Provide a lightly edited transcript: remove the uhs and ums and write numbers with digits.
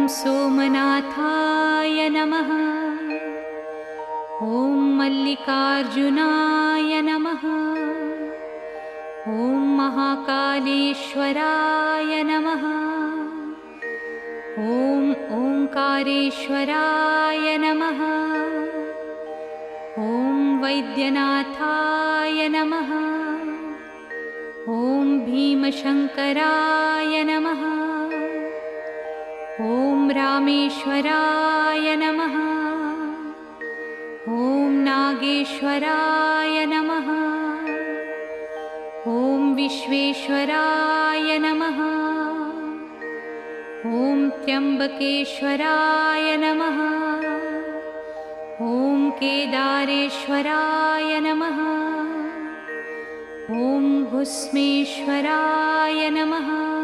सोमनाथाय नमः। ॐ मल्लिकार्जुनाय नमः। ॐ महाकालेश्वराय नमः। ॐ ओंकारेश्वराय नमः। ॐ वैद्यनाथाय नमः। ॐ भीमशंकराय नमः। ॐ रामेश्वराय नमः। ॐ नागेश्वराय नमः। ॐ विश्वेश्वराय नमः। ॐ त्र्यंबकेश्वराय नमः। ॐ केदारेश्वराय नमः। ॐ भुस्मेश्वराय नमः।